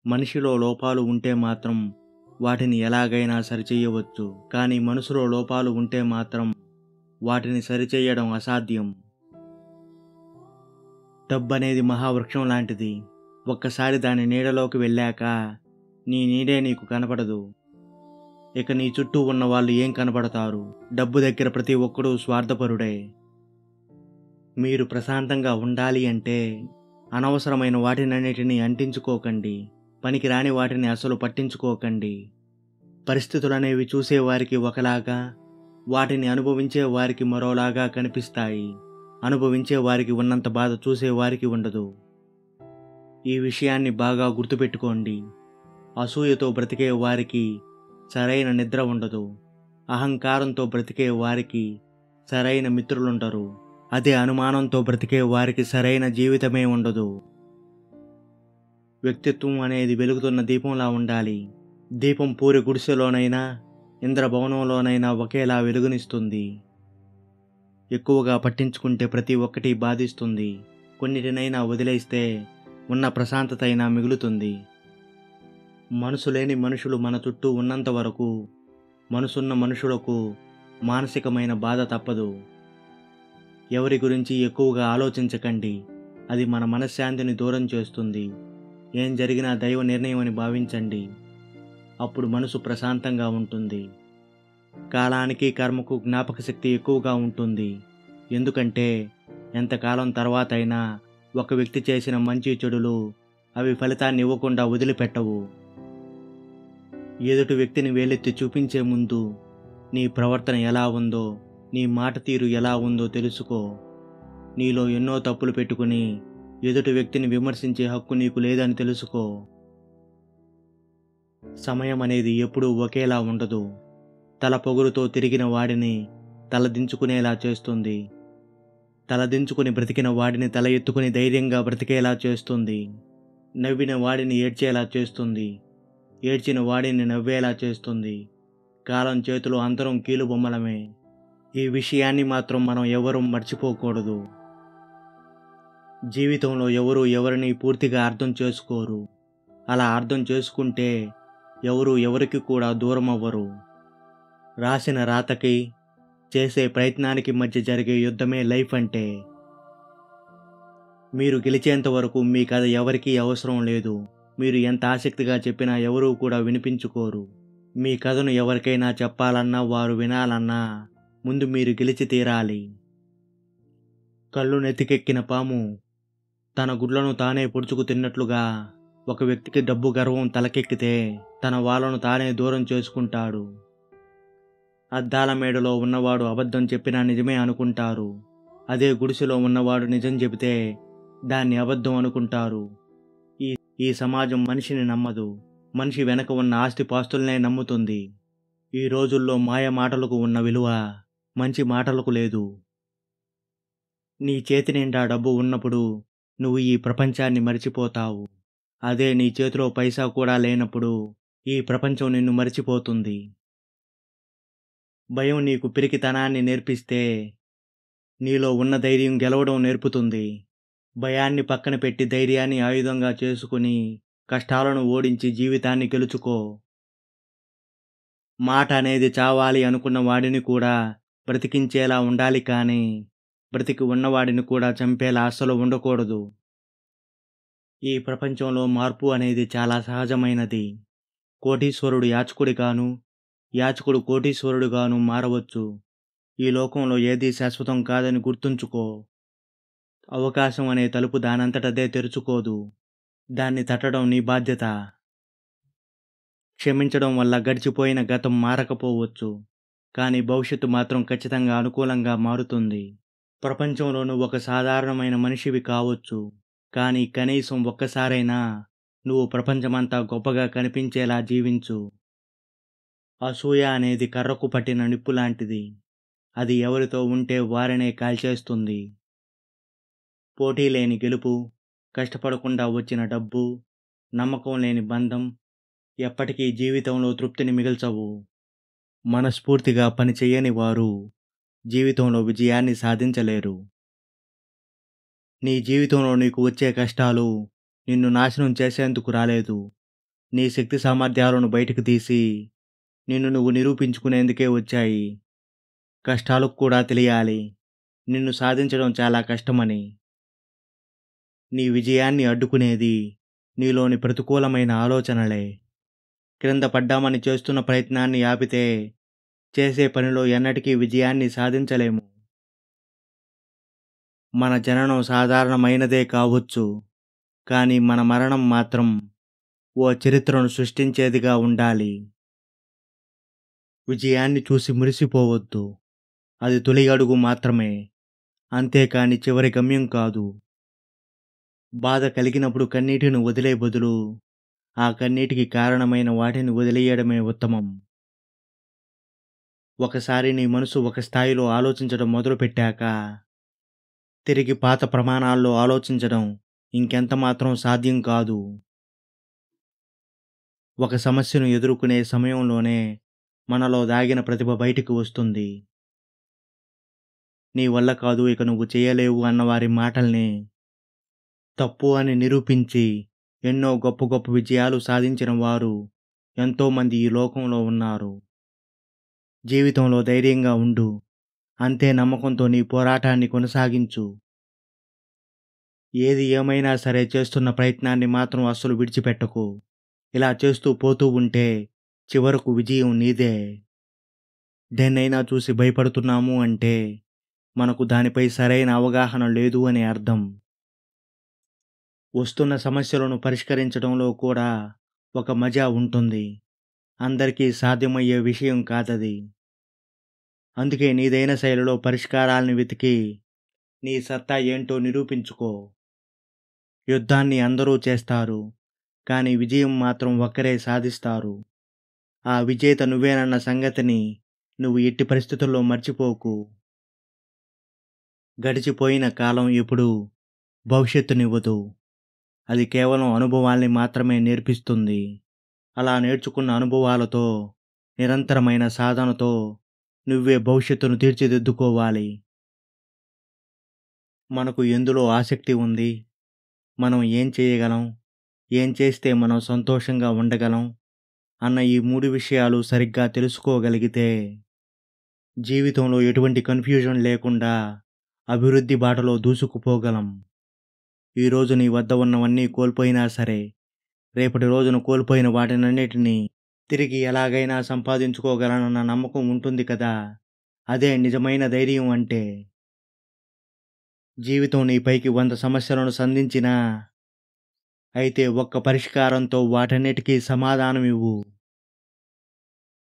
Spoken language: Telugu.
మనిషిలో లోపాలు ఉంటే మాత్రం వాటిని ఎలాగైనా సరిచెయ్యవచ్చు. కానీ మనసులో లోపాలు ఉంటే మాత్రం వాటిని సరిచెయ్యడం అసాధ్యం. డబ్బనేది మహావృక్షం లాంటిది. ఒక్కసారి దాని నీడలోకి వెళ్ళాక నీ నీడే నీకు కనపడదు. ఇక నీ చుట్టూ ఉన్న వాళ్ళు ఏం కనపడతారు? డబ్బు దగ్గర ప్రతి ఒక్కడూ స్వార్థపరుడే. మీరు ప్రశాంతంగా ఉండాలి అంటే అనవసరమైన వాటినన్నిటినీ అంటించుకోకండి. పనికిరాని వాటిని అసలు పట్టించుకోకండి. పరిస్థితులనేవి చూసేవారికి ఒకలాగా, వాటిని అనుభవించే వారికి మరోలాగా కనిపిస్తాయి. అనుభవించే వారికి ఉన్నంత బాధ చూసేవారికి ఉండదు. ఈ విషయాన్ని బాగా గుర్తుపెట్టుకోండి. అసూయతో బ్రతికే వారికి సరైన నిద్ర ఉండదు. అహంకారంతో బ్రతికే వారికి సరైన మిత్రులుండరు. అదే అనుమానంతో బ్రతికే వారికి సరైన జీవితమే ఉండదు. వ్యక్తిత్వం అనేది వెలుగుతున్న దీపంలా ఉండాలి. దీపం పూరి గుడిసెలోనైనా ఇంద్రభవనంలోనైనా ఒకేలా వెలుగునిస్తుంది. ఎక్కువగా పట్టించుకుంటే ప్రతి ఒక్కటి బాధిస్తుంది. కొన్నిటినైనా వదిలేస్తే ఉన్న ప్రశాంతత అయినా మిగులుతుంది. మనసు లేని మనుషులు మన చుట్టూ ఉన్నంత వరకు మనసున్న మనుషులకు మానసికమైన బాధ తప్పదు. ఎవరి గురించి ఎక్కువగా ఆలోచించకండి. అది మన మనశ్శాంతిని దూరం చేస్తుంది. ఏం జరిగినా దైవ నిర్ణయం అని భావించండి. అప్పుడు మనసు ప్రశాంతంగా ఉంటుంది. కాలానికి కర్మకు జ్ఞాపక శక్తి ఎక్కువగా ఉంటుంది. ఎందుకంటే ఎంతకాలం తర్వాత అయినా ఒక వ్యక్తి చేసిన మంచి చెడులు అవి ఫలితాన్ని ఇవ్వకుండా వదిలిపెట్టవు. ఎదుటి వ్యక్తిని వేలెత్తి చూపించే ముందు నీ ప్రవర్తన ఎలా ఉందో, నీ మాట తీరు ఎలా ఉందో తెలుసుకో. నీలో ఎన్నో తప్పులు పెట్టుకుని ఎదుటి వ్యక్తిని విమర్శించే హక్కు నీకు లేదని తెలుసుకో. సమయం అనేది ఎప్పుడూ ఒకేలా ఉండదు. తల పొగురుతో తిరిగిన వాడిని తలదించుకునేలా చేస్తుంది. తలదించుకుని బ్రతికిన వాడిని తల ఎత్తుకుని ధైర్యంగా బ్రతికేలా చేస్తుంది. నవ్విన వాడిని ఏడ్చేలా చేస్తుంది. ఏడ్చిన వాడిని నవ్వేలా చేస్తుంది. కాలం చేతిలో అందరం కీలుబొమ్మలమే. ఈ విషయాన్ని మాత్రం మనం ఎవరూ మర్చిపోకూడదు. జీవితంలో ఎవరూ ఎవరిని పూర్తిగా అర్థం చేసుకోరు. అలా అర్థం చేసుకుంటే ఎవరు ఎవరికి కూడా దూరం అవ్వరు. రాసిన రాతకి చేసే ప్రయత్నానికి మధ్య జరిగే యుద్ధమే లైఫ్ అంటే. మీరు గెలిచేంత వరకు మీ కథ ఎవరికీ అవసరం లేదు. మీరు ఎంత ఆసక్తిగా చెప్పినా ఎవరూ కూడా వినిపించుకోరు. మీ కథను ఎవరికైనా చెప్పాలన్నా వారు వినాలన్నా ముందు మీరు గెలిచి తీరాలి. కళ్ళు నెత్తికెక్కిన పాము తన గుడ్లను తానే పొడుచుకు తిన్నట్లుగా ఒక వ్యక్తికి డబ్బు గర్వం తలకెక్కితే తన వాళ్ళను తానే దూరం చేసుకుంటాడు. అద్దాల మేడలో ఉన్నవాడు అబద్ధం చెప్పినా నిజమే అనుకుంటారు. అదే గుడిసెలో ఉన్నవాడు నిజం చెబితే దాన్ని అబద్ధం అనుకుంటారు. ఈ సమాజం మనిషిని నమ్మదు. మనిషి వెనక ఉన్న ఆస్తిపాస్తులనే నమ్ముతుంది. ఈ రోజుల్లో మాయ మాటలకు ఉన్న విలువ మంచి మాటలకు లేదు. నీ చేతి నిండా డబ్బు ఉన్నప్పుడు నువ్వు ఈ ప్రపంచాన్ని మరిచిపోతావు. అదే నీ చేతిలో పైసా కూడా లేనప్పుడు ఈ ప్రపంచం నిన్ను మరిచిపోతుంది. భయం నీకు పిరికితనాన్ని నేర్పిస్తే నీలో ఉన్న ధైర్యం గెలవడం నేర్పుతుంది. భయాన్ని పక్కన పెట్టి ధైర్యాన్ని ఆయుధంగా చేసుకుని కష్టాలను ఓడించి జీవితాన్ని గెలుచుకో. మాట అనేది చావాలి అనుకున్న వాడిని కూడా బ్రతికించేలా ఉండాలి, కానీ బ్రతికి ఉన్నవాడిని కూడా చంపేలా అస్సలు ఉండకూడదు. ఈ ప్రపంచంలో మార్పు అనేది చాలా సహజమైనది. కోటీశ్వరుడు యాచకుడిగాను, యాచకుడు కోటీశ్వరుడుగాను మారవచ్చు. ఈ లోకంలో ఏదీ శాశ్వతం కాదని గుర్తుంచుకో. అవకాశం అనే తలుపు దానంతటదే తెరుచుకోదు. దాన్ని తట్టడం నీ బాధ్యత. క్షమించడం వల్ల గడిచిపోయిన గతం మారకపోవచ్చు, కానీ భవిష్యత్తు మాత్రం ఖచ్చితంగా అనుకూలంగా మారుతుంది. ప్రపంచంలో నువ్వు ఒక సాధారణమైన మనిషివి కావచ్చు, కానీ కనీసం ఒక్కసారైనా నువ్వు ప్రపంచమంతా గొప్పగా కనిపించేలా జీవించు. అసూయ అనేది కర్రకు పట్టిన నిప్పు లాంటిది. అది ఎవరితో ఉంటే వారినే కాల్చేస్తుంది. పోటీ లేని గెలుపు, కష్టపడకుండా వచ్చిన డబ్బు, నమ్మకం లేని బంధం ఎప్పటికీ జీవితంలో తృప్తిని మిగల్చవు. మనస్ఫూర్తిగా పని చెయ్యని వారు జీవితంలో విజయాన్ని సాధించలేరు. నీ జీవితంలో నీకు వచ్చే కష్టాలు నిన్ను నాశనం చేసేందుకు రాలేదు. నీ శక్తి సామర్థ్యాలను బయటకు తీసి నిన్ను నువ్వు నిరూపించుకునేందుకే వచ్చాయి. కష్టాలకు కూడా తెలియాలి నిన్ను సాధించడం చాలా కష్టమని. నీ విజయాన్ని అడ్డుకునేది నీలోని ప్రతికూలమైన ఆలోచనలే. క్రింద పడ్డామని చేస్తున్న ప్రయత్నాన్ని ఆపితే చేసే పనిలో ఎన్నటికీ విజయాన్ని సాధించలేము. మన జననం సాధారణమైనదే కావచ్చు, కానీ మన మరణం మాత్రం ఓ చరిత్రను సృష్టించేదిగా ఉండాలి. విజయాన్ని చూసి మురిసిపోవద్దు. అది తొలి అడుగు మాత్రమే, అంతేకాని చివరి గమ్యం కాదు. బాధ కలిగినప్పుడు కన్నీటిని వదిలే బదులు ఆ కన్నీటికి కారణమైన వాటిని వదిలేయడమే ఉత్తమం. ఒకసారి నీ మనసు ఒక స్థాయిలో ఆలోచించడం మొదలుపెట్టాక తిరిగి పాత ప్రమాణాల్లో ఆలోచించడం ఇంకెంత మాత్రం సాధ్యం కాదు. ఒక సమస్యను ఎదుర్కొనే సమయంలోనే మనలో దాగిన ప్రతిభ బయటికి వస్తుంది. నీ వల్ల కాదు, ఇక నువ్వు చేయలేవు అన్నవారి మాటల్ని తప్పు అని నిరూపించి ఎన్నో గొప్ప గొప్ప విజయాలు సాధించిన వారు ఎంతోమంది ఈ లోకంలో ఉన్నారు. జీవితంలో ధైర్యంగా ఉండు. అంతే నమ్మకంతో నీ పోరాటాన్ని కొనసాగించు. ఏది ఏమైనా సరే చేస్తున్న ప్రయత్నాన్ని మాత్రం అస్సలు విడిచిపెట్టకు. ఇలా చేస్తూ పోతూ ఉంటే చివరకు విజయం నీదే. దేన్నైనా చూసి భయపడుతున్నాము అంటే మనకు దానిపై సరైన అవగాహన లేదు అని అర్థం. వస్తున్న సమస్యలను పరిష్కరించడంలో కూడా ఒక మజా ఉంటుంది. అందరికీ సాధ్యమయ్యే విషయం కాదది. అందుకే నీదైన శైలిలో పరిష్కారాల్ని వెతికి నీ సత్తా ఏంటో నిరూపించుకో. యుద్ధాన్ని అందరూ చేస్తారు, కానీ విజయం మాత్రం ఒక్కరే సాధిస్తారు. ఆ విజేత నువ్వేనన్న సంగతిని నువ్వు ఎట్టి పరిస్థితుల్లో మర్చిపోకు. గడిచిపోయిన కాలం ఇప్పుడు భవిష్యత్తునివ్వదు. అది కేవలం అనుభవాల్ని మాత్రమే నేర్పిస్తుంది. అలా నేర్చుకున్న అనుభవాలతో, నిరంతరమైన సాధనతో నువ్వే భవిష్యత్తును తీర్చిదిద్దుకోవాలి. మనకు ఎందులో ఆసక్తి ఉంది, మనం ఏం చేయగలం, ఏం చేస్తే మనం సంతోషంగా ఉండగలం అన్న ఈ 3 విషయాలు సరిగ్గా తెలుసుకోగలిగితే జీవితంలో ఎటువంటి కన్ఫ్యూజన్ లేకుండా అభివృద్ధి బాటలో దూసుకుపోగలం. ఈరోజు నీ వద్ద ఉన్నవన్నీ కోల్పోయినా సరే, రేపటి రోజున కోల్పోయిన వాటినన్నిటినీ తిరిగి ఎలాగైనా సంపాదించుకోగలనన్న నమ్మకం ఉంటుంది కదా. అదే నిజమైన ధైర్యం అంటే. జీవితం నీపైకి 100 సమస్యలను సంధించినా, అయితే ఒక్క పరిష్కారంతో వాటన్నిటికీ సమాధానం ఇవ్వు.